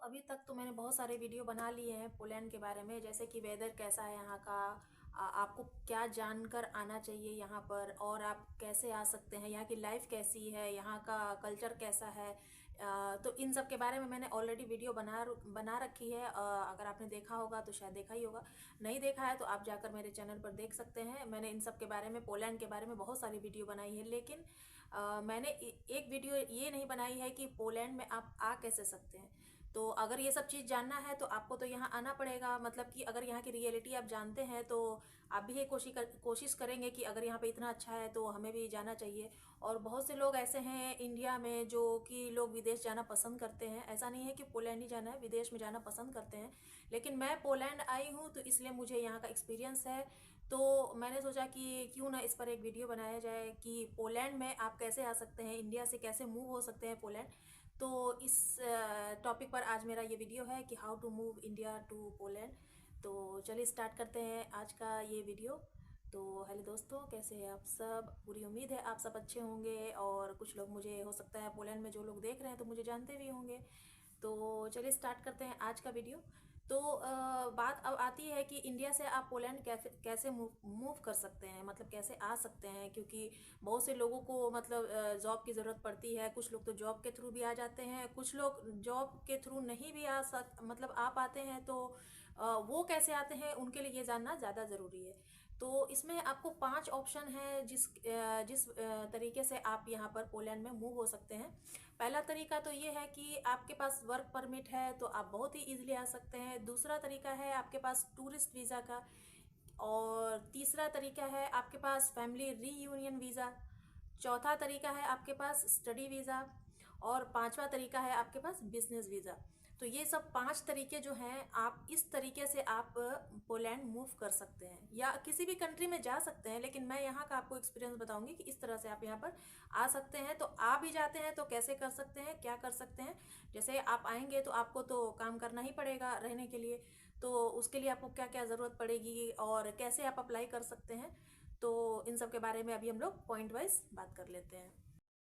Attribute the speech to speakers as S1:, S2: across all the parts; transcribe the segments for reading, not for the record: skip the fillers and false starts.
S1: अभी तक तो मैंने बहुत सारे वीडियो बना लिए हैं पोलैंड के बारे में, जैसे कि वेदर कैसा है यहाँ का, आपको क्या जानकर आना चाहिए यहाँ पर, और आप कैसे आ सकते हैं, यहाँ की लाइफ कैसी है, यहाँ का कल्चर कैसा है। तो इन सब के बारे में मैंने ऑलरेडी वीडियो बना रखी है। अगर आपने देखा होगा तो शायद देखा ही होगा, नहीं देखा है तो आप जाकर मेरे चैनल पर देख सकते हैं। मैंने इन सब के बारे में, पोलैंड के बारे में बहुत सारी वीडियो बनाई है, लेकिन मैंने एक वीडियो ये नहीं बनाई है कि पोलैंड में आप आ कैसे सकते हैं। तो अगर ये सब चीज़ जानना है तो आपको तो यहाँ आना पड़ेगा, मतलब कि अगर यहाँ की रियलिटी आप जानते हैं तो आप भी ये कोशिश करेंगे कि अगर यहाँ पे इतना अच्छा है तो हमें भी जाना चाहिए। और बहुत से लोग ऐसे हैं इंडिया में जो कि लोग विदेश जाना पसंद करते हैं, ऐसा नहीं है कि पोलैंड ही जाना है, विदेश में जाना पसंद करते हैं। लेकिन मैं पोलैंड आई हूँ तो इसलिए मुझे यहाँ का एक्सपीरियंस है। तो मैंने सोचा कि क्यों ना इस पर एक वीडियो बनाया जाए कि पोलैंड में आप कैसे आ सकते हैं, इंडिया से कैसे मूव हो सकते हैं पोलैंड। तो इस टॉपिक पर आज मेरा ये वीडियो है कि how to move India to Poland. तो चलिए स्टार्ट करते हैं आज का ये वीडियो। तो हेलो दोस्तों, कैसे हैं आप सब? पूरी उम्मीद है आप सब अच्छे होंगे, और कुछ लोग मुझे हो सकता है पोलैंड में जो लोग देख रहे हैं तो मुझे जानते भी होंगे। तो चलिए स्टार्ट करते हैं आज का वीडियो। तो बात अब आती है कि इंडिया से आप पोलैंड कैसे कैसे मूव कर सकते हैं, मतलब कैसे आ सकते हैं, क्योंकि बहुत से लोगों को मतलब जॉब की ज़रूरत पड़ती है। कुछ लोग तो जॉब के थ्रू भी आ जाते हैं, कुछ लोग जॉब के थ्रू नहीं भी मतलब आ पाते हैं। तो वो कैसे आते हैं उनके लिए ये जानना ज़्यादा ज़रूरी है। तो इसमें आपको 5 ऑप्शन है जिस तरीके से आप यहाँ पर पोलैंड में मूव हो सकते हैं। पहला तरीका तो ये है कि आपके पास वर्क परमिट है तो आप बहुत ही इजीली आ सकते हैं। दूसरा तरीका है आपके पास टूरिस्ट वीज़ा का। और तीसरा तरीका है आपके पास फैमिली रीयूनियन वीज़ा। चौथा तरीका है आपके पास स्टडी वीज़ा। और पांचवा तरीका है आपके पास बिजनेस वीज़ा। तो ये सब 5 तरीके जो हैं, आप इस तरीके से आप पोलैंड मूव कर सकते हैं या किसी भी कंट्री में जा सकते हैं। लेकिन मैं यहाँ का आपको एक्सपीरियंस बताऊंगी कि इस तरह से आप यहाँ पर आ सकते हैं। तो आ भी जाते हैं तो कैसे कर सकते हैं, क्या कर सकते हैं। जैसे आप आएंगे तो आपको तो काम करना ही पड़ेगा रहने के लिए। तो उसके लिए आपको क्या क्या ज़रूरत पड़ेगी और कैसे आप अप्लाई कर सकते हैं, तो इन सब के बारे में अभी हम लोग पॉइंट वाइज बात कर लेते हैं।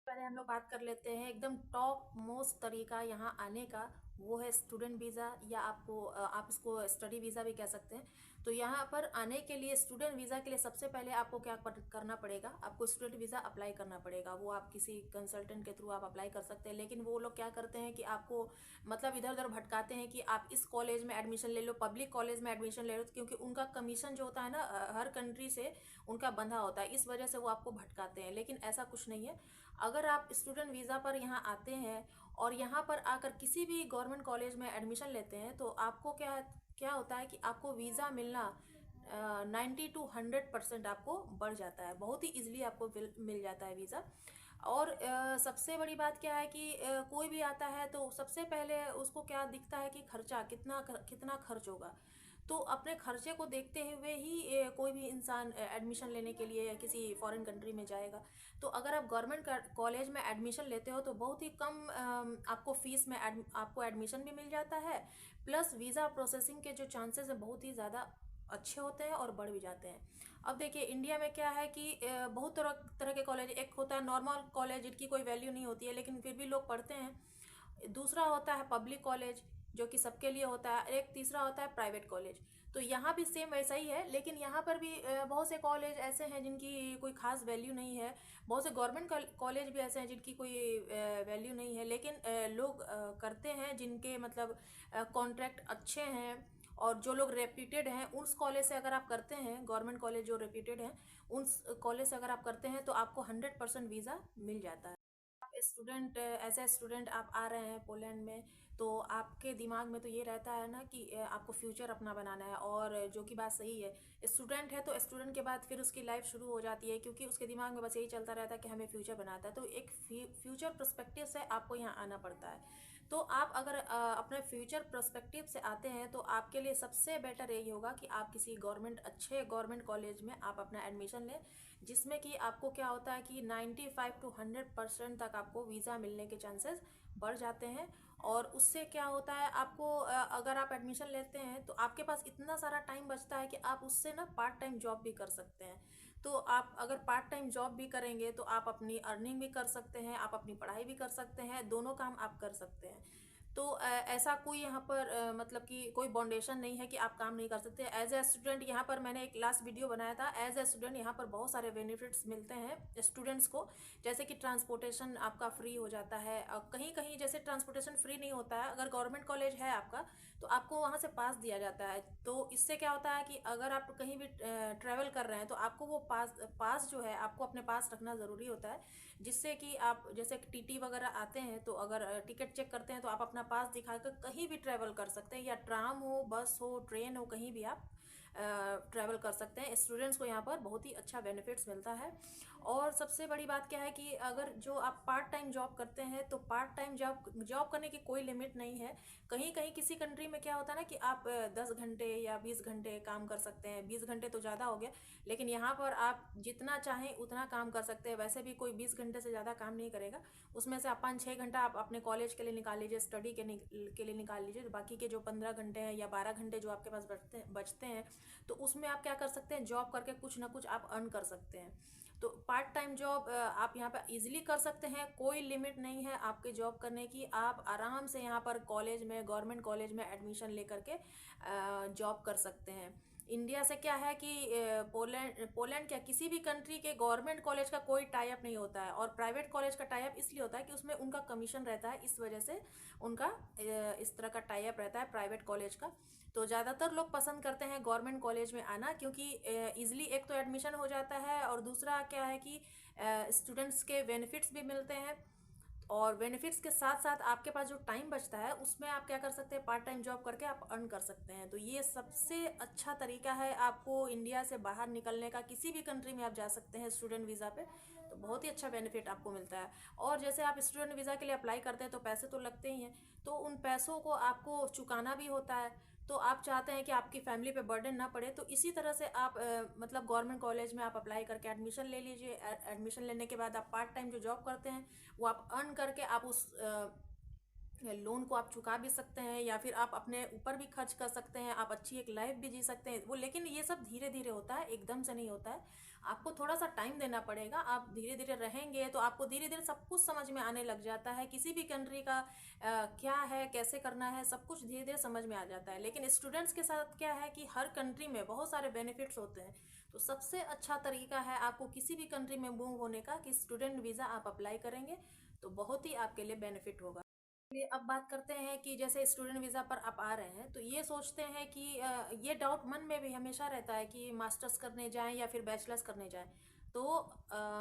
S1: पहले हम लोग बात कर लेते हैं एकदम टॉप मोस्ट तरीका यहाँ आने का, वो है स्टूडेंट वीज़ा, या आप इसको स्टडी वीज़ा भी कह सकते हैं। तो यहाँ पर आने के लिए स्टूडेंट वीज़ा के लिए सबसे पहले आपको क्या करना पड़ेगा, आपको स्टूडेंट वीज़ा अप्लाई करना पड़ेगा। वो आप किसी कंसल्टेंट के थ्रू आप अप्लाई कर सकते हैं, लेकिन वो लोग क्या करते हैं कि आपको मतलब इधर उधर भटकाते हैं कि आप इस कॉलेज में एडमिशन ले लो, पब्लिक कॉलेज में एडमिशन ले लो, क्योंकि उनका कमीशन जो होता है ना हर कंट्री से उनका बंधा होता है, इस वजह से वो आपको भटकाते हैं। लेकिन ऐसा कुछ नहीं है। अगर आप स्टूडेंट वीज़ा पर यहाँ आते हैं और यहाँ पर आकर किसी भी गवर्नमेंट कॉलेज में एडमिशन लेते हैं तो आपको क्या क्या होता है कि आपको वीज़ा मिलना 90 to 100% आपको बढ़ जाता है, बहुत ही इजीली आपको मिल जाता है वीज़ा। और सबसे बड़ी बात क्या है कि कोई भी आता है तो सबसे पहले उसको क्या दिखता है कि खर्चा कितना खर्च होगा। तो अपने खर्चे को देखते हुए ही कोई भी इंसान एडमिशन लेने के लिए किसी फॉरेन कंट्री में जाएगा। तो अगर आप गवर्नमेंट कॉलेज में एडमिशन लेते हो तो बहुत ही कम आपको फीस में आपको एडमिशन भी मिल जाता है, प्लस वीज़ा प्रोसेसिंग के जो चांसेस है बहुत ही ज़्यादा अच्छे होते हैं और बढ़ भी जाते हैं। अब देखिए इंडिया में क्या है कि बहुत तरह तरह के कॉलेज, एक होता है नॉर्मल कॉलेज जिनकी कोई वैल्यू नहीं होती है लेकिन फिर भी लोग पढ़ते हैं। दूसरा होता है पब्लिक कॉलेज जो कि सबके लिए होता है। एक तीसरा होता है प्राइवेट कॉलेज। तो यहाँ भी सेम वैसा ही है, लेकिन यहाँ पर भी बहुत से कॉलेज ऐसे हैं जिनकी कोई खास वैल्यू नहीं है। बहुत से गवर्नमेंट कॉलेज भी ऐसे हैं जिनकी कोई वैल्यू नहीं है, लेकिन लोग करते हैं जिनके मतलब कॉन्ट्रैक्ट अच्छे हैं। और जो लोग रेप्यूटेड हैं उस कॉलेज से अगर आप करते हैं, गवर्नमेंट कॉलेज जो रेप्यूटेड हैं उस कॉलेज से अगर आप करते हैं तो आपको 100% वीज़ा मिल जाता है। स्टूडेंट, एज ए स्टूडेंट आप आ रहे हैं पोलैंड में, तो आपके दिमाग में तो ये रहता है ना कि आपको फ्यूचर अपना बनाना है, और जो कि बात सही है। स्टूडेंट है तो स्टूडेंट के बाद फिर उसकी लाइफ शुरू हो जाती है, क्योंकि उसके दिमाग में बस यही चलता रहता है कि हमें फ्यूचर बनाता है। तो एक फ्यूचर पर्सपेक्टिव से आपको यहाँ आना पड़ता है। तो आप अगर अपने फ्यूचर पर्सपेक्टिव से आते हैं तो आपके लिए सबसे बेटर यही होगा कि आप किसी अच्छे गवर्नमेंट कॉलेज में आप अपना एडमिशन लें, जिसमें कि आपको क्या होता है कि 95 to 100% तक आपको वीज़ा मिलने के चांसेस बढ़ जाते हैं। और उससे क्या होता है, आपको अगर आप एडमिशन लेते हैं तो आपके पास इतना सारा टाइम बचता है कि आप उससे ना पार्ट टाइम जॉब भी कर सकते हैं। तो आप अगर पार्ट टाइम जॉब भी करेंगे तो आप अपनी अर्निंग भी कर सकते हैं, आप अपनी पढ़ाई भी कर सकते हैं, दोनों काम आप कर सकते हैं। तो ऐसा कोई यहाँ पर मतलब कि कोई बाउंडेशन नहीं है कि आप काम नहीं कर सकते एज ए स्टूडेंट। यहाँ पर मैंने एक लास्ट वीडियो बनाया था, एज ए स्टूडेंट यहाँ पर बहुत सारे बेनिफिट्स मिलते हैं स्टूडेंट्स को, जैसे कि ट्रांसपोर्टेशन आपका फ्री हो जाता है। और कहीं कहीं जैसे ट्रांसपोर्टेशन फ्री नहीं होता है, अगर गवर्नमेंट कॉलेज है आपका तो आपको वहाँ से पास दिया जाता है। तो इससे क्या होता है कि अगर आप कहीं भी ट्रैवल कर रहे हैं तो आपको वो पास जो है आपको अपने पास रखना ज़रूरी होता है, जिससे कि आप जैसे टीटी वगैरह आते हैं तो अगर टिकट चेक करते हैं तो आप अपना पास दिखाकर कहीं भी ट्रैवल कर सकते हैं, या ट्राम हो, बस हो, ट्रेन हो, कहीं भी आप ट्रैवल कर सकते हैं। स्टूडेंट्स को यहाँ पर बहुत ही अच्छा बेनिफिट्स मिलता है। और सबसे बड़ी बात क्या है कि अगर जो आप पार्ट टाइम जॉब करते हैं तो पार्ट टाइम जॉब करने की कोई लिमिट नहीं है। कहीं कहीं किसी कंट्री में क्या होता है ना कि आप 10 घंटे या 20 घंटे काम कर सकते हैं। 20 घंटे तो ज़्यादा हो गया, लेकिन यहाँ पर आप जितना चाहें उतना काम कर सकते हैं। वैसे भी कोई 20 घंटे से ज़्यादा काम नहीं करेगा, उसमें से आप 5-6 घंटा आप अपने कॉलेज के लिए निकाल लीजिए, स्टडी के लिए निकाल लीजिए। तो बाकी के जो 15 घंटे हैं या 12 घंटे जो आपके पास बचते हैं तो उसमें आप क्या कर सकते हैं, जॉब करके कुछ ना कुछ आप अर्न कर सकते हैं। तो पार्ट टाइम जॉब आप यहाँ पर इजीली कर सकते हैं, कोई लिमिट नहीं है आपके जॉब करने की। आप आराम से यहाँ पर कॉलेज में, गवर्नमेंट कॉलेज में एडमिशन लेकर के जॉब कर सकते हैं। इंडिया से क्या है कि पोलैंड क्या किसी भी कंट्री के गवर्नमेंट कॉलेज का कोई टाई अप नहीं होता है, और प्राइवेट कॉलेज का टाई अप इसलिए होता है कि उसमें उनका कमीशन रहता है, इस वजह से उनका इस तरह का टाई अप रहता है प्राइवेट कॉलेज का। तो ज़्यादातर लोग पसंद करते हैं गवर्नमेंट कॉलेज में आना, क्योंकि ईजिली एक तो एडमिशन हो जाता है, और दूसरा क्या है कि स्टूडेंट्स के बेनिफिट्स भी मिलते हैं। और बेनिफिट्स के साथ साथ आपके पास जो टाइम बचता है उसमें आप क्या कर सकते हैं, पार्ट टाइम जॉब करके आप अर्न कर सकते हैं। तो ये सबसे अच्छा तरीका है आपको इंडिया से बाहर निकलने का। किसी भी कंट्री में आप जा सकते हैं स्टूडेंट वीज़ा पे, तो बहुत ही अच्छा बेनिफिट आपको मिलता है। और जैसे आप स्टूडेंट वीज़ा के लिए अप्लाई करते हैं तो पैसे तो लगते ही हैं, तो उन पैसों को आपको चुकाना भी होता है। तो आप चाहते हैं कि आपकी फैमिली पे बर्डन ना पड़े, तो इसी तरह से आप मतलब गवर्नमेंट कॉलेज में आप अप्लाई करके एडमिशन ले लीजिए। एडमिशन लेने के बाद आप पार्ट टाइम जो जॉब करते हैं वो आप अर्न करके आप उस लोन को आप चुका भी सकते हैं, या फिर आप अपने ऊपर भी खर्च कर सकते हैं, आप अच्छी एक लाइफ भी जी सकते हैं वो। लेकिन ये सब धीरे धीरे होता है, एकदम से नहीं होता है, आपको थोड़ा सा टाइम देना पड़ेगा। आप धीरे धीरे रहेंगे तो आपको धीरे धीरे सब कुछ समझ में आने लग जाता है। किसी भी कंट्री का क्या है, कैसे करना है, सब कुछ धीरे धीरे समझ में आ जाता है। लेकिन स्टूडेंट्स के साथ क्या है कि हर कंट्री में बहुत सारे बेनिफिट्स होते हैं। तो सबसे अच्छा तरीका है आपको किसी भी कंट्री में मूव होने का कि स्टूडेंट वीज़ा आप अप्लाई करेंगे तो बहुत ही आपके लिए बेनिफिट होगा। चलिए अब बात करते हैं कि जैसे स्टूडेंट वीज़ा पर आप आ रहे हैं तो ये सोचते हैं कि ये डाउट मन में भी हमेशा रहता है कि मास्टर्स करने जाएं या फिर बैचलर्स करने जाएं। तो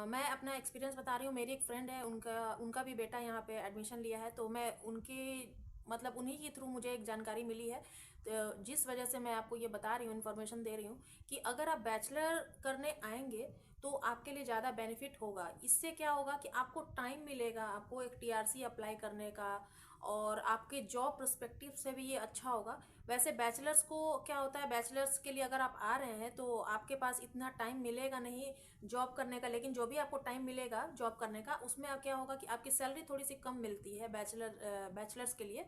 S1: मैं अपना एक्सपीरियंस बता रही हूँ। मेरी एक फ्रेंड है, उनका उनका भी बेटा यहाँ पे एडमिशन लिया है, तो मैं उनकी मतलब उन्हीं के थ्रू मुझे एक जानकारी मिली है, तो जिस वजह से मैं आपको ये बता रही हूँ, इन्फॉर्मेशन दे रही हूँ कि अगर आप बैचलर करने आएंगे तो आपके लिए ज़्यादा बेनिफिट होगा। इससे क्या होगा कि आपको टाइम मिलेगा, आपको एक टीआरसी अप्लाई करने का, और आपके जॉब पर्सपेक्टिव से भी ये अच्छा होगा। वैसे बैचलर्स को क्या होता है, बैचलर्स के लिए अगर आप आ रहे हैं तो आपके पास इतना टाइम मिलेगा नहीं जॉब करने का, लेकिन जो भी आपको टाइम मिलेगा जॉब करने का उसमें अब क्या होगा कि आपकी सैलरी थोड़ी सी कम मिलती है बैचलर्स के लिए।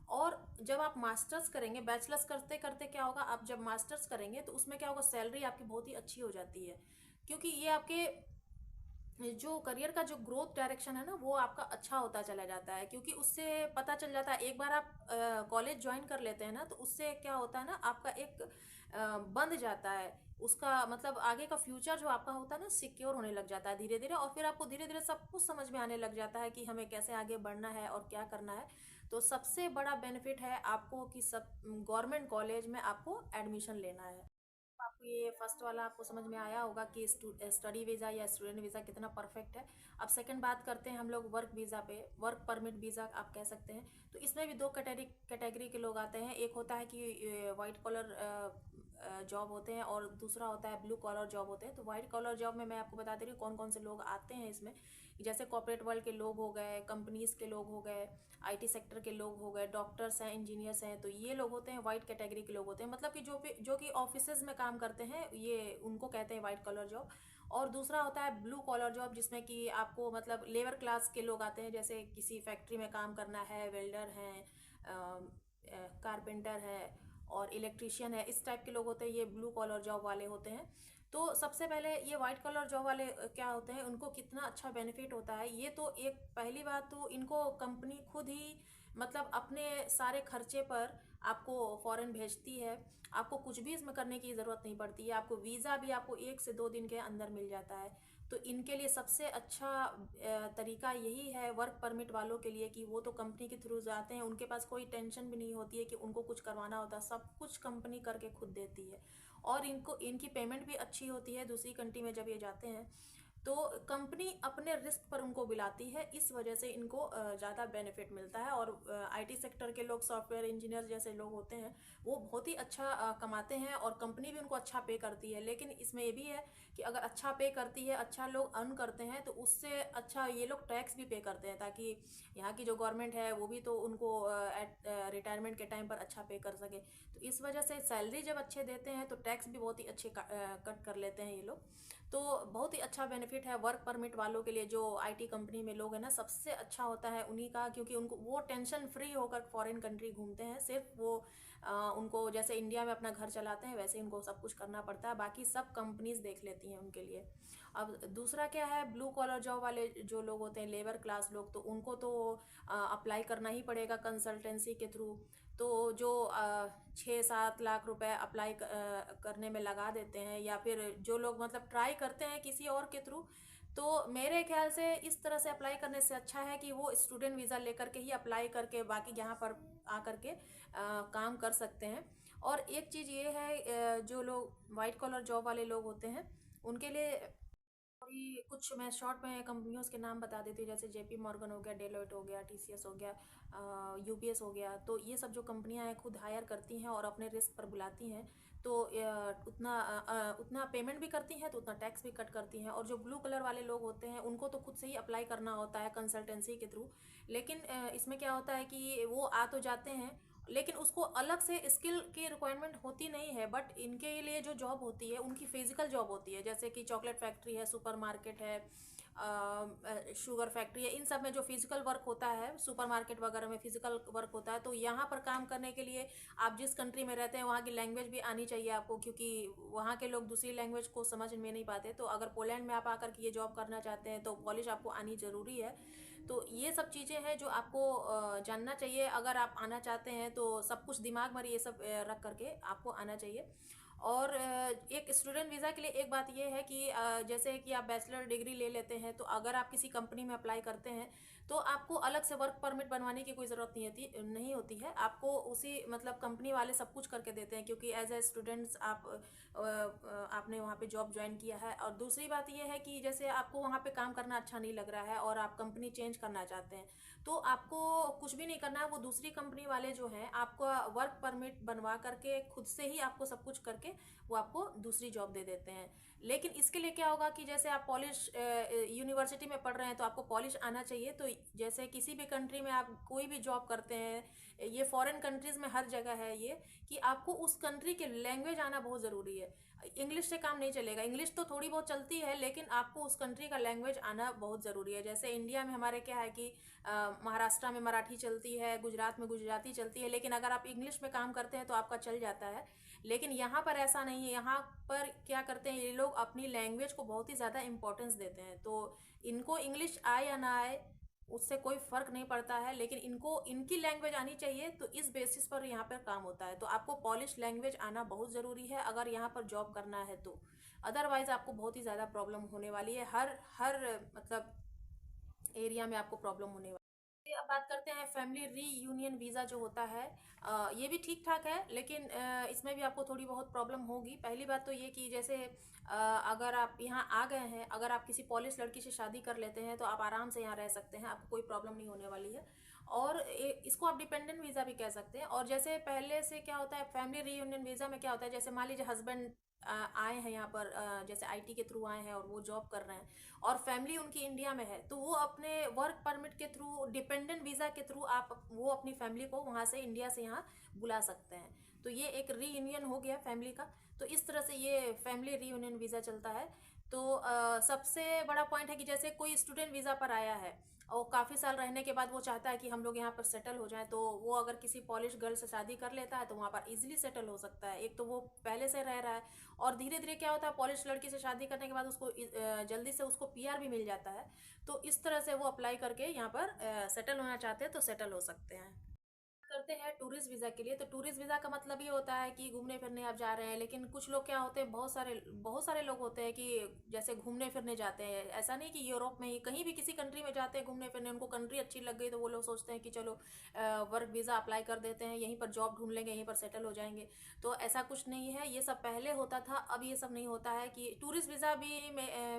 S1: और जब आप मास्टर्स करेंगे, बैचलर्स करते करते क्या होगा, आप जब मास्टर्स करेंगे तो उसमें क्या होगा, सैलरी आपकी बहुत ही अच्छी हो जाती है, क्योंकि ये आपके जो करियर का जो ग्रोथ डायरेक्शन है ना वो आपका अच्छा होता चला जाता है। क्योंकि उससे पता चल जाता है, एक बार आप कॉलेज ज्वाइन कर लेते हैं ना तो उससे क्या होता है ना, आपका एक बंध जाता है, उसका मतलब आगे का फ्यूचर जो आपका होता है ना सिक्योर होने लग जाता है धीरे धीरे। और फिर आपको धीरे धीरे सब कुछ समझ में आने लग जाता है कि हमें कैसे आगे बढ़ना है और क्या करना है। तो सबसे बड़ा बेनिफिट है आपको कि सब गवर्नमेंट कॉलेज में आपको एडमिशन लेना है। आपको ये फर्स्ट वाला आपको समझ में आया होगा कि स्टडी वीज़ा या स्टूडेंट वीज़ा कितना परफेक्ट है। अब सेकंड बात करते हैं हम लोग वर्क वीज़ा पे, वर्क परमिट वीज़ा आप कह सकते हैं। तो इसमें भी दो कैटेगरी के लोग आते हैं। एक होता है कि वाइट कॉलर जॉब होते हैं, और दूसरा होता है ब्लू कॉलर जॉब होते हैं। तो वाइट कॉलर जॉब में मैं आपको बता दे रही हूँ कौन कौन से लोग आते हैं इसमें। जैसे कॉर्पोरेट वर्ल्ड के लोग हो गए, कंपनीज के लोग हो गए, आईटी सेक्टर के लोग हो गए, डॉक्टर्स हैं, इंजीनियर्स हैं, तो ये लोग होते हैं वाइट कैटेगरी के लोग होते हैं। मतलब कि जो कि ऑफिसेज में काम करते हैं, ये उनको कहते हैं वाइट कॉलर जॉब। और दूसरा होता है ब्लू कॉलर जॉब, जिसमें कि आपको मतलब लेबर क्लास के लोग आते हैं, जैसे किसी फैक्ट्री में काम करना है, वेल्डर हैं, कारपेंटर है और इलेक्ट्रीशियन है, इस टाइप के लोग होते हैं, ये ब्लू कॉलर जॉब वाले होते हैं। तो सबसे पहले ये वाइट कलर जॉब वाले क्या होते हैं, उनको कितना अच्छा बेनिफिट होता है। ये तो एक पहली बात तो इनको कंपनी खुद ही मतलब अपने सारे खर्चे पर आपको फॉरेन भेजती है। आपको कुछ भी इसमें करने की ज़रूरत नहीं पड़ती है। आपको वीज़ा भी आपको 1 से 2 दिन के अंदर मिल जाता है। तो इनके लिए सबसे अच्छा तरीका यही है वर्क परमिट वालों के लिए, कि वो तो कंपनी के थ्रू जाते हैं, उनके पास कोई टेंशन भी नहीं होती है कि उनको कुछ करवाना होता है, सब कुछ कंपनी करके खुद देती है। और इनको इनकी पेमेंट भी अच्छी होती है दूसरी कंट्री में जब ये जाते हैं। तो कंपनी अपने रिस्क पर उनको बुलाती है, इस वजह से इनको ज़्यादा बेनिफिट मिलता है। और आईटी सेक्टर के लोग, सॉफ्टवेयर इंजीनियर जैसे लोग होते हैं, वो बहुत ही अच्छा कमाते हैं और कंपनी भी उनको अच्छा पे करती है। लेकिन इसमें ये भी है कि अगर अच्छा पे करती है, अच्छा लोग अर्न करते हैं, तो उससे अच्छा ये लोग टैक्स भी पे करते हैं, ताकि यहाँ की जो गवर्नमेंट है वो भी तो उनको एट रिटायरमेंट के टाइम पर अच्छा पे कर सके। तो इस वजह से सैलरी जब अच्छे देते हैं तो टैक्स भी बहुत ही अच्छे कट कर लेते हैं ये लोग। तो बहुत ही अच्छा बेनिफिट है वर्क परमिट वालों के लिए। जो आईटी कंपनी में लोग हैं ना, सबसे अच्छा होता है उन्हीं का, क्योंकि उनको वो टेंशन फ्री होकर फॉरेन कंट्री घूमते हैं। सिर्फ वो उनको जैसे इंडिया में अपना घर चलाते हैं वैसे उनको सब कुछ करना पड़ता है, बाकी सब कंपनीज देख लेती हैं उनके लिए। अब दूसरा क्या है, ब्लू कॉलर जॉब वाले जो लोग होते हैं, लेबर क्लास लोग, तो उनको तो अप्लाई करना ही पड़ेगा कंसल्टेंसी के थ्रू। तो जो 6-7 लाख रुपए अप्लाई करने में लगा देते हैं, या फिर जो लोग मतलब ट्राई करते हैं किसी और के थ्रू, तो मेरे ख्याल से इस तरह से अप्लाई करने से अच्छा है कि वो स्टूडेंट वीज़ा लेकर के ही अप्लाई करके बाकी यहाँ पर आकर के काम कर सकते हैं। और एक चीज़ ये है, जो लोग वाइट कॉलर जॉब वाले लोग होते हैं उनके लिए अभी कुछ मैं शॉर्ट में कंपनियों के नाम बता देती हूँ, जैसे जेपी मॉर्गन हो गया, डेलोइट हो गया, टीसीएस हो गया, यूपीएस हो गया। तो ये सब जो कंपनियां हैं खुद हायर करती हैं और अपने रिस्क पर बुलाती हैं। तो उतना पेमेंट भी करती हैं तो उतना टैक्स भी कट करती हैं। और जो ब्लू कलर वाले लोग होते हैं उनको तो खुद से ही अप्लाई करना होता है कंसल्टेंसी के थ्रू। लेकिन इसमें क्या होता है कि वो आ तो जाते हैं, लेकिन उसको अलग से स्किल की रिक्वायरमेंट होती नहीं है। बट इनके लिए जो जॉब होती है उनकी फिजिकल जॉब होती है, जैसे कि चॉकलेट फैक्ट्री है, सुपरमार्केट है, शुगर फैक्ट्री है। इन सब में जो फिजिकल वर्क होता है, सुपरमार्केट वगैरह में फिजिकल वर्क होता है। तो यहाँ पर काम करने के लिए आप जिस कंट्री में रहते हैं वहाँ की लैंग्वेज भी आनी चाहिए आपको, क्योंकि वहाँ के लोग दूसरी लैंग्वेज को समझ में नहीं पाते। तो अगर पोलैंड में आप आकर के ये जॉब करना चाहते हैं तो पॉलिश आपको आनी ज़रूरी है। तो ये सब चीज़ें हैं जो आपको जानना चाहिए अगर आप आना चाहते हैं। तो सब कुछ दिमाग में ये सब रख करके आपको आना चाहिए। और एक स्टूडेंट वीज़ा के लिए एक बात ये है कि जैसे कि आप बैचलर डिग्री ले लेते हैं, तो अगर आप किसी कंपनी में अप्लाई करते हैं तो आपको अलग से वर्क परमिट बनवाने की कोई ज़रूरत नहीं होती है। आपको उसी मतलब कंपनी वाले सब कुछ करके देते हैं, क्योंकि एज ए स्टूडेंट्स आपने वहाँ पे जॉब ज्वाइन किया है। और दूसरी बात ये है कि जैसे आपको वहाँ पे काम करना अच्छा नहीं लग रहा है और आप कंपनी चेंज करना चाहते हैं, तो आपको कुछ भी नहीं करना है। वो दूसरी कंपनी वाले जो हैं आपको वर्क परमिट बनवा करके खुद से ही आपको सब कुछ करके वो आपको दूसरी जॉब दे देते हैं। लेकिन इसके लिए क्या होगा कि जैसे आप पॉलिश यूनिवर्सिटी में पढ़ रहे हैं तो आपको पॉलिश आना चाहिए। तो जैसे किसी भी कंट्री में आप कोई भी जॉब करते हैं, ये फॉरेन कंट्रीज में हर जगह है ये, कि आपको उस कंट्री के लैंग्वेज आना बहुत ज़रूरी है। इंग्लिश से काम नहीं चलेगा, इंग्लिश तो थोड़ी बहुत चलती है, लेकिन आपको उस कंट्री का लैंग्वेज आना बहुत ज़रूरी है। जैसे इंडिया में हमारे क्या है कि महाराष्ट्र में मराठी चलती है, गुजरात में गुजराती चलती है, लेकिन अगर आप इंग्लिश में काम करते हैं तो आपका चल जाता है। लेकिन यहाँ पर ऐसा नहीं है। यहाँ पर क्या करते हैं ये लोग, अपनी लैंग्वेज को बहुत ही ज़्यादा इंपॉर्टेंस देते हैं। तो इनको इंग्लिश आए या ना आए उससे कोई फ़र्क नहीं पड़ता है, लेकिन इनको इनकी लैंग्वेज आनी चाहिए। तो इस बेसिस पर यहाँ पर काम होता है। तो आपको पॉलिश लैंग्वेज आना बहुत ज़रूरी है अगर यहाँ पर जॉब करना है तो। अदरवाइज़ आपको बहुत ही ज़्यादा प्रॉब्लम होने वाली है, हर हर मतलब एरिया में आपको प्रॉब्लम होने वाली है। अब बात करते हैं फैमिली रीयूनियन वीज़ा जो होता है। ये भी ठीक ठाक है, लेकिन इसमें भी आपको थोड़ी बहुत प्रॉब्लम होगी। पहली बात तो ये कि जैसे अगर आप यहाँ आ गए हैं, अगर आप किसी पॉलिश लड़की से शादी कर लेते हैं तो आप आराम से यहाँ रह सकते हैं, आपको कोई प्रॉब्लम नहीं होने वाली है। और इसको आप डिपेंडेंट वीज़ा भी कह सकते हैं। और जैसे पहले से क्या होता है, फैमिली रीयूनियन वीज़ा में क्या होता है, जैसे मान लीजिए हस्बैंड आए हैं यहाँ पर, जैसे आईटी के थ्रू आए हैं और वो जॉब कर रहे हैं और फैमिली उनकी इंडिया में है, तो वो अपने वर्क परमिट के थ्रू, डिपेंडेंट वीज़ा के थ्रू आप वो अपनी फैमिली को वहाँ से इंडिया से यहाँ बुला सकते हैं। तो ये एक रीयूनियन हो गया फैमिली का। तो इस तरह से ये फैमिली रीयूनियन वीज़ा चलता है। तो सबसे बड़ा पॉइंट है कि जैसे कोई स्टूडेंट वीज़ा पर आया है, और काफ़ी साल रहने के बाद वो चाहता है कि हम लोग यहाँ पर सेटल हो जाएं, तो वो अगर किसी पॉलिश गर्ल से शादी कर लेता है तो वहाँ पर इजीली सेटल हो सकता है। एक तो वो पहले से रह रहा है, और धीरे धीरे क्या होता है, पॉलिश लड़की से शादी करने के बाद उसको जल्दी से उसको पीआर भी मिल जाता है। तो इस तरह से वो अप्लाई करके यहाँ पर सेटल होना चाहते हैं तो सेटल हो सकते हैं। करते हैं टूरिस्ट वीज़ा के लिए, तो टूरिस्ट वीज़ा का मतलब ये होता है कि घूमने फिरने आप जा रहे हैं। लेकिन कुछ लोग क्या होते हैं, बहुत सारे लोग होते हैं कि जैसे घूमने फिरने जाते हैं, ऐसा नहीं कि यूरोप में ही, कहीं भी किसी कंट्री में जाते हैं घूमने फिरने, उनको कंट्री अच्छी लग गई तो वो लोग सोचते हैं कि चलो वर्क वीज़ा अप्लाई कर देते हैं, यहीं पर जॉब ढूंढ लेंगे, यहीं पर सेटल हो जाएंगे। तो ऐसा कुछ नहीं है, ये सब पहले होता था, अब ये सब नहीं होता है। कि टूरिस्ट वीज़ा भी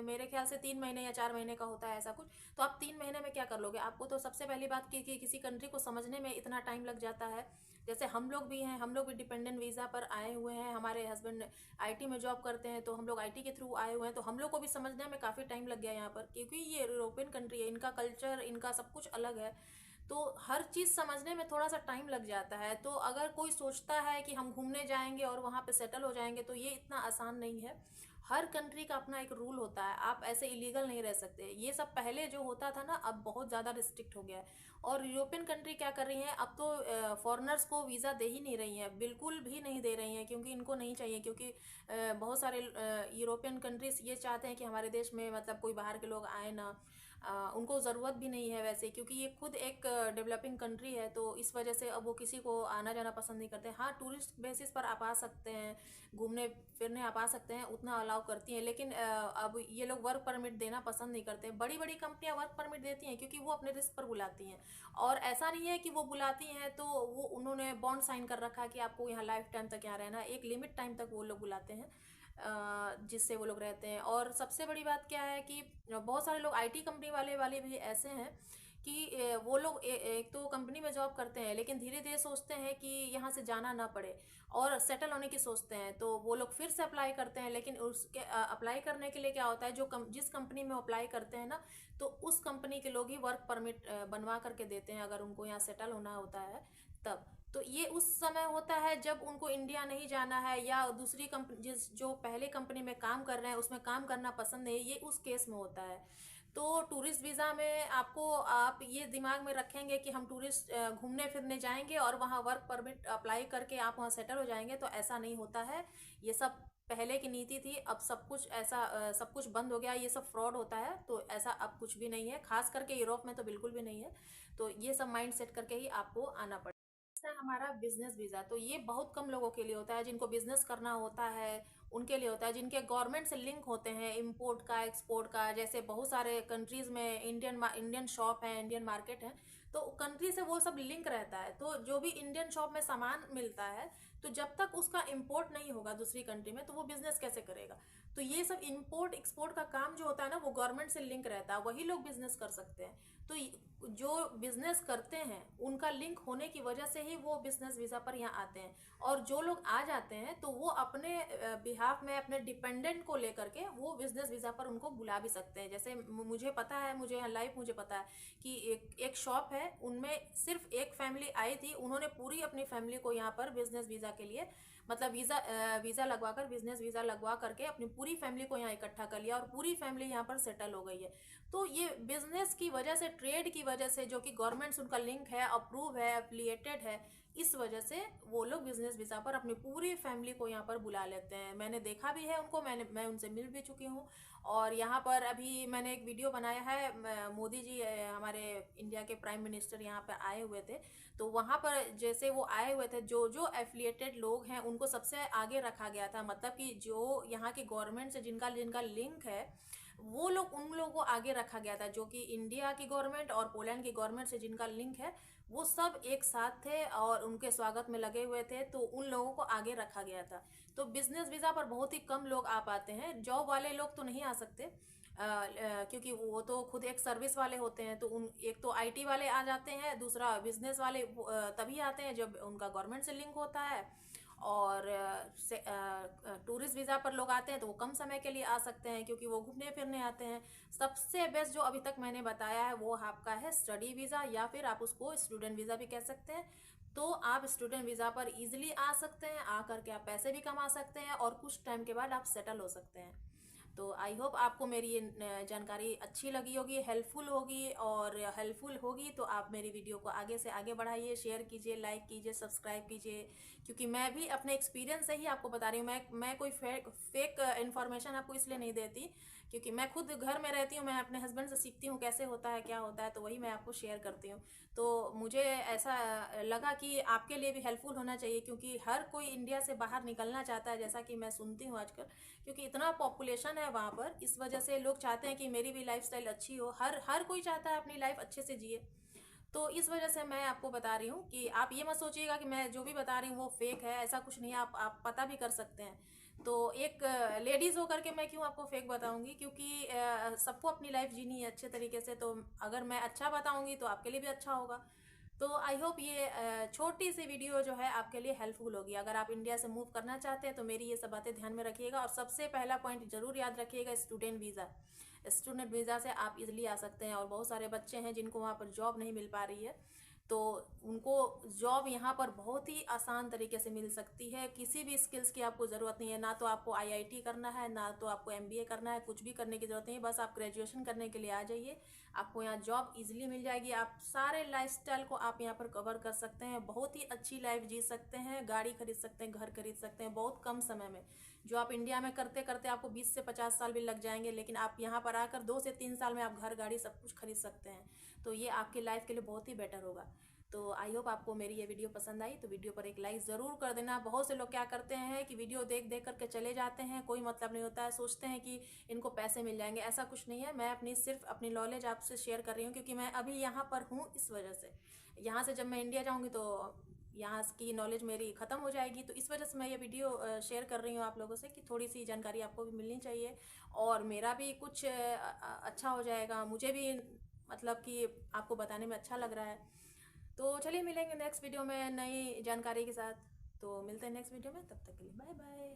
S1: मेरे ख्याल से 3 महीने या 4 महीने का होता है, ऐसा कुछ। तो आप 3 महीने में क्या कर लोगे? आपको तो सबसे पहली बात कि किसी कंट्री को समझने में इतना टाइम लग जाता है। जैसे हम लोग भी हैं, हम लोग भी डिपेंडेंट वीज़ा पर आए हुए हैं, हमारे हस्बैंड आईटी में जॉब करते हैं, तो हम लोग आईटी के थ्रू आए हुए हैं, तो हम लोग को भी समझने में काफ़ी टाइम लग गया यहाँ पर, क्योंकि ये यूरोपियन कंट्री है, इनका कल्चर, इनका सब कुछ अलग है। तो हर चीज़ समझने में थोड़ा सा टाइम लग जाता है। तो अगर कोई सोचता है कि हम घूमने जाएंगे और वहाँ पे सेटल हो जाएंगे, तो ये इतना आसान नहीं है। हर कंट्री का अपना एक रूल होता है, आप ऐसे इलीगल नहीं रह सकते। ये सब पहले जो होता था ना, अब बहुत ज़्यादा रिस्ट्रिक्ट हो गया है। और यूरोपियन कंट्री क्या कर रही हैं, अब तो फॉरेनर्स को वीज़ा दे ही नहीं रही हैं, बिल्कुल भी नहीं दे रही हैं, क्योंकि इनको नहीं चाहिए। क्योंकि बहुत सारे यूरोपियन कंट्रीज ये चाहते हैं कि हमारे देश में मतलब कोई बाहर के लोग आए ना। उनको ज़रूरत भी नहीं है वैसे, क्योंकि ये खुद एक डेवलपिंग कंट्री है, तो इस वजह से अब वो किसी को आना जाना पसंद नहीं करते। हाँ, टूरिस्ट बेसिस पर आप आ सकते हैं, घूमने फिरने आप आ सकते हैं, उतना अलाउ करती हैं। लेकिन अब ये लोग वर्क परमिट देना पसंद नहीं करते। बड़ी बड़ी कंपनियां वर्क परमिट देती हैं क्योंकि वो अपने रिस्क पर बुलाती हैं। और ऐसा नहीं है कि वो बुलाती हैं तो वो उन्होंने बॉन्ड साइन कर रखा है कि आपको यहाँ लाइफ टाइम तक यहाँ रहना है। एक लिमिट टाइम तक वो लोग बुलाते हैं, जिससे वो लोग रहते हैं। और सबसे बड़ी बात क्या है कि बहुत सारे लोग आईटी कंपनी वाले भी ऐसे हैं कि वो लोग एक तो कंपनी में जॉब करते हैं, लेकिन धीरे धीरे सोचते हैं कि यहाँ से जाना ना पड़े और सेटल होने की सोचते हैं, तो वो लोग फिर से अप्लाई करते हैं। लेकिन उसके अप्लाई करने के लिए क्या होता है, जिस कंपनी में अप्लाई करते हैं ना, तो उस कंपनी के लोग ही वर्क परमिट बनवा करके देते हैं, अगर उनको यहाँ सेटल होना होता है तब। तो ये उस समय होता है जब उनको इंडिया नहीं जाना है, या दूसरी कंपनी जो पहले कंपनी में काम कर रहे हैं उसमें काम करना पसंद नहीं, ये उस केस में होता है। तो टूरिस्ट वीज़ा में आपको, आप ये दिमाग में रखेंगे कि हम टूरिस्ट घूमने फिरने जाएंगे और वहाँ वर्क परमिट अप्लाई करके आप वहाँ सेटल हो जाएंगे, तो ऐसा नहीं होता है। ये सब पहले की नीति थी, अब सब कुछ ऐसा सब कुछ बंद हो गया, ये सब फ्रॉड होता है। तो ऐसा अब कुछ भी नहीं है, खास करके यूरोप में तो बिल्कुल भी नहीं है। तो ये सब माइंड सेट करके ही आपको आना पड़ेगा। है हमारा बिजनेस वीज़ा, तो ये बहुत कम लोगों के लिए होता है, जिनको बिजनेस करना होता है उनके लिए होता है, जिनके गवर्नमेंट से लिंक होते हैं, इंपोर्ट का एक्सपोर्ट का। जैसे बहुत सारे कंट्रीज में इंडियन शॉप है, इंडियन मार्केट है, तो कंट्री से वो सब लिंक रहता है। तो जो भी इंडियन शॉप में सामान मिलता है, तो जब तक उसका इंपोर्ट नहीं होगा दूसरी कंट्री में, तो वो बिजनेस कैसे करेगा? तो ये सब इंपोर्ट एक्सपोर्ट का काम जो होता है ना, वो गवर्नमेंट से लिंक रहता है, वही लोग बिजनेस कर सकते हैं। तो जो बिजनेस करते हैं उनका लिंक होने की वजह से ही वो बिजनेस वीज़ा पर यहाँ आते हैं। और जो लोग आ जाते हैं तो वो अपने बिहाफ में अपने डिपेंडेंट को लेकर के वो बिजनेस वीज़ा पर उनको बुला भी सकते हैं। जैसे मुझे पता है, मुझे यहाँ लाइव मुझे पता है कि एक शॉप है, उनमें सिर्फ एक फैमिली आई थी, उन्होंने पूरी अपनी फैमिली को यहाँ पर बिजनेस वीज़ा के लिए, मतलब वीज़ा लगवा कर, बिजनेस वीज़ा लगवा करके अपनी पूरी फैमिली को यहाँ इकट्ठा कर लिया, और पूरी फैमिली यहाँ पर सेटल हो गई है। तो ये बिजनेस की वजह से, ट्रेड की वजह से, जो कि गवर्नमेंट से उनका लिंक है, अप्रूव है, एफिलिएटेड है, इस वजह से वो लोग बिजनेस वीज़ा पर अपनी पूरी फैमिली को यहाँ पर बुला लेते हैं। मैंने देखा भी है उनको, मैं उनसे मिल भी चुकी हूँ। और यहाँ पर अभी मैंने एक वीडियो बनाया है, मोदी जी हमारे इंडिया के प्राइम मिनिस्टर यहाँ पर आए हुए थे, तो वहाँ पर जैसे वो आए हुए थे, जो जो एफिलिएटेड लोग हैं उनको सबसे आगे रखा गया था। मतलब कि जो यहाँ की गवर्नमेंट से जिनका जिनका लिंक है, वो लोग, उन लोगों को आगे रखा गया था। जो कि इंडिया की गवर्नमेंट और पोलैंड की गवर्नमेंट से जिनका लिंक है, वो सब एक साथ थे और उनके स्वागत में लगे हुए थे, तो उन लोगों को आगे रखा गया था। तो बिजनेस वीज़ा पर बहुत ही कम लोग आ पाते हैं, जॉब वाले लोग तो नहीं आ सकते, क्योंकि वो तो खुद एक सर्विस वाले होते हैं। तो एक तो आईटी वाले आ जाते हैं, दूसरा बिजनेस वाले तभी आते हैं जब उनका गवर्नमेंट से लिंक होता है। और टूरिस्ट वीज़ा पर लोग आते हैं तो वो कम समय के लिए आ सकते हैं, क्योंकि वो घूमने फिरने आते हैं। सबसे बेस्ट जो अभी तक मैंने बताया है वो आपका है स्टडी वीज़ा, या फिर आप उसको स्टूडेंट वीज़ा भी कह सकते हैं। तो आप स्टूडेंट वीज़ा पर इजीली आ सकते हैं, आ करके आप पैसे भी कमा सकते हैं और कुछ टाइम के बाद आप सेटल हो सकते हैं। तो आई होप आपको मेरी ये जानकारी अच्छी लगी होगी, हेल्पफुल होगी, और हेल्पफुल होगी तो आप मेरी वीडियो को आगे से आगे बढ़ाइए, शेयर कीजिए, लाइक कीजिए, सब्सक्राइब कीजिए, क्योंकि मैं भी अपने एक्सपीरियंस से ही आपको बता रही हूँ। मैं कोई फेक इन्फॉर्मेशन आपको इसलिए नहीं देती, क्योंकि मैं खुद घर में रहती हूँ, मैं अपने हस्बैंड से सीखती हूँ कैसे होता है, क्या होता है, तो वही मैं आपको शेयर करती हूँ। तो मुझे ऐसा लगा कि आपके लिए भी हेल्पफुल होना चाहिए, क्योंकि हर कोई इंडिया से बाहर निकलना चाहता है, जैसा कि मैं सुनती हूँ आजकल, क्योंकि इतना पॉपुलेशन है वहाँ पर, इस वजह से लोग चाहते हैं कि मेरी भी लाइफस्टाइल अच्छी हो, हर कोई चाहता है अपनी लाइफ अच्छे से जिए। तो इस वजह से मैं आपको बता रही हूँ कि आप ये मत सोचिएगा कि मैं जो भी बता रही हूँ वो फेक है, ऐसा कुछ नहीं है, आप पता भी कर सकते हैं। तो एक लेडीज होकर के मैं क्यों आपको फेक बताऊंगी, क्योंकि सबको अपनी लाइफ जीनी है अच्छे तरीके से, तो अगर मैं अच्छा बताऊंगी तो आपके लिए भी अच्छा होगा। तो आई होप ये छोटी सी वीडियो जो है आपके लिए हेल्पफुल होगी। अगर आप इंडिया से मूव करना चाहते हैं तो मेरी ये सब बातें ध्यान में रखिएगा, और सबसे पहला पॉइंट जरूर याद रखिएगा, स्टूडेंट वीज़ा। स्टूडेंट वीज़ा से आप इजीली आ सकते हैं, और बहुत सारे बच्चे हैं जिनको वहाँ पर जॉब नहीं मिल पा रही है, तो उनको जॉब यहाँ पर बहुत ही आसान तरीके से मिल सकती है। किसी भी स्किल्स की आपको ज़रूरत नहीं है, ना तो आपको आईआईटी करना है, ना तो आपको एमबीए करना है, कुछ भी करने की ज़रूरत नहीं है, बस आप ग्रेजुएशन करने के लिए आ जाइए, आपको यहाँ जॉब इजीली मिल जाएगी। आप सारे लाइफस्टाइल को आप यहाँ पर कवर कर सकते हैं, बहुत ही अच्छी लाइफ जी सकते हैं, गाड़ी खरीद सकते हैं, घर खरीद सकते हैं बहुत कम समय में। जो आप इंडिया में करते करते आपको 20 से 50 साल भी लग जाएंगे, लेकिन आप यहाँ पर आकर 2 से 3 साल में आप घर, गाड़ी सब कुछ खरीद सकते हैं। तो ये आपकी लाइफ के लिए बहुत ही बेटर होगा। तो आई होप आपको मेरी ये वीडियो पसंद आई, तो वीडियो पर एक लाइक ज़रूर कर देना। बहुत से लोग क्या करते हैं कि वीडियो देख देख करके चले जाते हैं, कोई मतलब नहीं होता है, सोचते हैं कि इनको पैसे मिल जाएंगे, ऐसा कुछ नहीं है। मैं सिर्फ अपनी नॉलेज आपसे शेयर कर रही हूँ, क्योंकि मैं अभी यहाँ पर हूँ, इस वजह से। यहाँ से जब मैं इंडिया जाऊँगी तो यहाँ की नॉलेज मेरी ख़त्म हो जाएगी, तो इस वजह से मैं ये वीडियो शेयर कर रही हूँ आप लोगों से, कि थोड़ी सी जानकारी आपको भी मिलनी चाहिए, और मेरा भी कुछ अच्छा हो जाएगा, मुझे भी मतलब कि आपको बताने में अच्छा लग रहा है। तो चलिए मिलेंगे नेक्स्ट वीडियो में नई जानकारी के साथ। तो मिलते हैं नेक्स्ट वीडियो में, तब तक के लिए बाय बाय।